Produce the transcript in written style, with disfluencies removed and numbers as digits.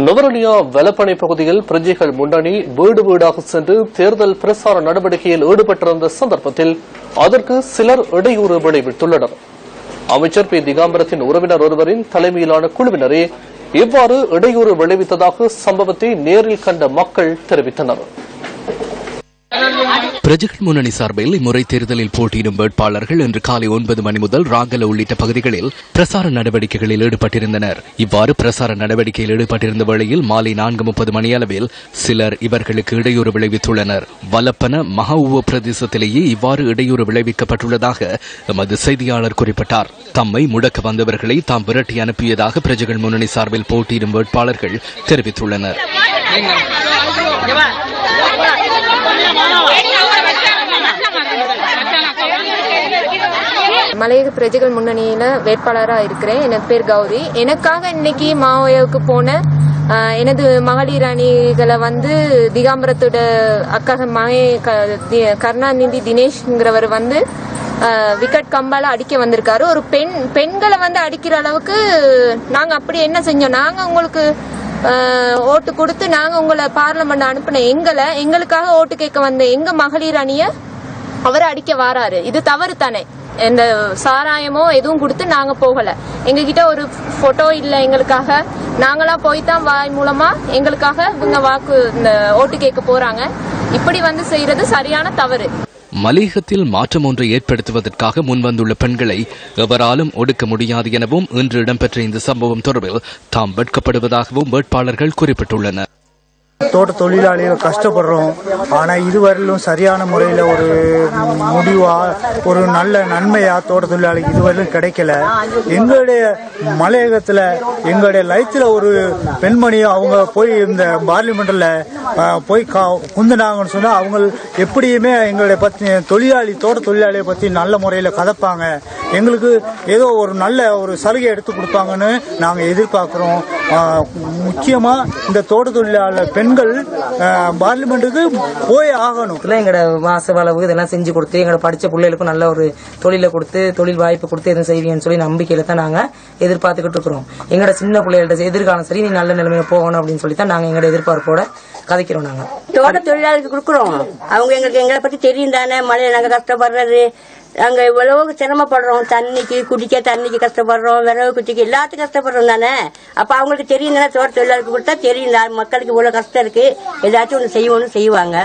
நுவரெலியா வலப்பனை பகுதியில் பிரஜைகள் முன்னணி வீடு வீடாக சென்று தேர்தல் பிரசார நடவடிக்கையில் ஈடுபட்டிருந்த சந்தர்ப்பத்தில் அதற்கு சிலர் இடையூறு விளைவித்துள்ளனர். அமைச்சர் பி திகாம்பரத்தின் உறவினர் ஒருவரின் தலைமையிலான குழுவினரே இவ்வாறு இடையூறு விளைவித்ததாக சம்பவத்தை நேரில் கண்ட மக்கள் தெரிவித்தனர். பிரஜைகள் முன்னணி சார்பில் இம்முறை தேர்தலில் போட்டியிடும் வேட்பாளர்கள் இன்று காலை 9 மணி முதல் ராங்கல உள்ளிட்ட பகுதிகளில் பிரசார நடவடிக்கைகளில் ஈடுபட்டிருந்தனர். இவ்வாறு பிரசார நடவடிக்கையில் ஈடுபட்டிருந்த வேளையில் மாலை 4:30 மணியளவில் சிலர் இவர்களுக்கு இடையூறு விளைவித்துள்ளனர். வலப்பன மஹவுவ பிரதேசத்திலேயே இவ்வாறு இடையூறு விளைவிக்கப்பட்டுள்ளதாக எமது செய்தியாளர் குறிப்பிட்டார். தம்மை முடக்க வந்தவர்களை தாம் விரட்டி அனுப்பியதாக பிரஜைகள் முன்னணி சார்பில் போட்டியிடும் வேட்பாளர்கள் தெரிவித்துள்ளனர். மலையக பிரஜைகள் முன்னணியில வேட்பாளராக இருக்கிறேன். எனக்கு பேர் கௌரி. எனக்காக இன்னைக்கு மாவோயாவுக்கு போன எனது மகளிர் அணிகளை திகாம்பரத்தோட அக்காக கருணாநிதி தினேஷ்ங்கிறவர் விக்கெட் கம்பால அடிக்க வந்திருக்காரு. ஒரு பெண்களை அடிக்கிற அளவுக்கு நாங்க அப்படி என்ன செஞ்சோம்? நாங்க உங்களுக்கு ஓட்டு கொடுத்து நாங்க உங்களை பார்லமெண்ட் அனுப்பின எங்களுக்காக ஓட்டு கேட்க வந்த எங்க மகளிர் அணிய அவரை அடிக்க வாராரு. இது தவறு தானே? இந்த சாராயமோ எதுவும் கொடுத்து நாங்க போகல. எங்க கிட்ட ஒரு போட்டோ இல்ல. எங்களுக்காக நாங்களா போய்தான் வாய் மூலமா எங்களுக்காக இவங்க இந்த ஓட்டு கேட்க போறாங்க. இப்படி செய்யறது சரியான தவறு. மலையகத்தில் மாற்றம் ஒன்றை ஏற்படுத்துவதற்காக முன்வந்துள்ள பெண்களை எவராலும் ஒடுக்க முடியாது எனவும் இன்று இடம்பெற்ற இந்த சம்பவம் தொடர்பில் தாம் வெட்கப்படுவதாகவும் வேட்பாளர்கள் குறிப்பிட்டுள்ளனர். தோட்ட தொழிலாளிகள் கஷ்டப்படுறோம். ஆனா இதுவரையிலும் சரியான முறையில ஒரு முடிவா ஒரு நல்ல நன்மையா தோட்ட தொழிலாளிக்கு இதுவரையிலும் கிடைக்கல. எங்களுடைய மலையகத்துல எங்களுடைய லைத்துல ஒரு பெண்மணி அவங்க போய் இந்த பார்லிமெண்ட்ல போய் குந்தினாங்கன்னு சொன்னா அவங்க எப்படியுமே எங்களுடைய பத்தி தோட்ட தொழிலாளியை பத்தி நல்ல முறையில கதைப்பாங்க. எங்களுக்கு ஏதோ ஒரு நல்ல ஒரு சலுகை எடுத்து கொடுப்பாங்கன்னு நாங்க எதிர்பார்க்கிறோம். முக்கியமா இந்த தோட்ட தொழிலாளர் பெண்கள் பார்லிமெண்ட்டுக்கு போய் ஆகணும். எங்களோட மாச அளவு இதெல்லாம் செஞ்சு கொடுத்து எங்களோட படிச்ச பிள்ளைகளுக்கும் நல்ல ஒரு தொழிலை கொடுத்து தொழில் வாய்ப்பு கொடுத்து எதுவும் செய்வீங்கன்னு சொல்லி நம்பிக்கையில தான் நாங்க எதிர்பார்த்துக்கிட்டு இருக்கிறோம். எங்களோட சின்ன பிள்ளைகள்ட்ட எதிர்காலம் சரி நீ நல்ல நிலைமையில போகணும் அப்படின்னு சொல்லி தான் நாங்க எங்களோட எதிர்பார்ப்போட கதைக்கிறோம். நாங்க தோட்ட தொழிலாளருக்கு கொடுக்குறோம். அவங்க எங்களை பத்தி தெரியும் தானே. மழையில நாங்க கஷ்டப்படுறது, அங்க எவ்வளவு சிரமப்படுறோம். தண்ணிக்கு குடிக்க தண்ணிக்கு கஷ்டப்படுறோம், விரவு குச்சிக்கு எல்லாத்துக்கும் கஷ்டப்படுறோம் தானே. அப்ப அவங்களுக்கு தெரியும் தானே. தோட்ட தொழிலாளருக்கு கொடுத்தா தெரியும் மக்களுக்கு இவ்வளவு கஷ்டம் இருக்கு, ஏதாச்சும் ஒண்ணு செய்வாங்க.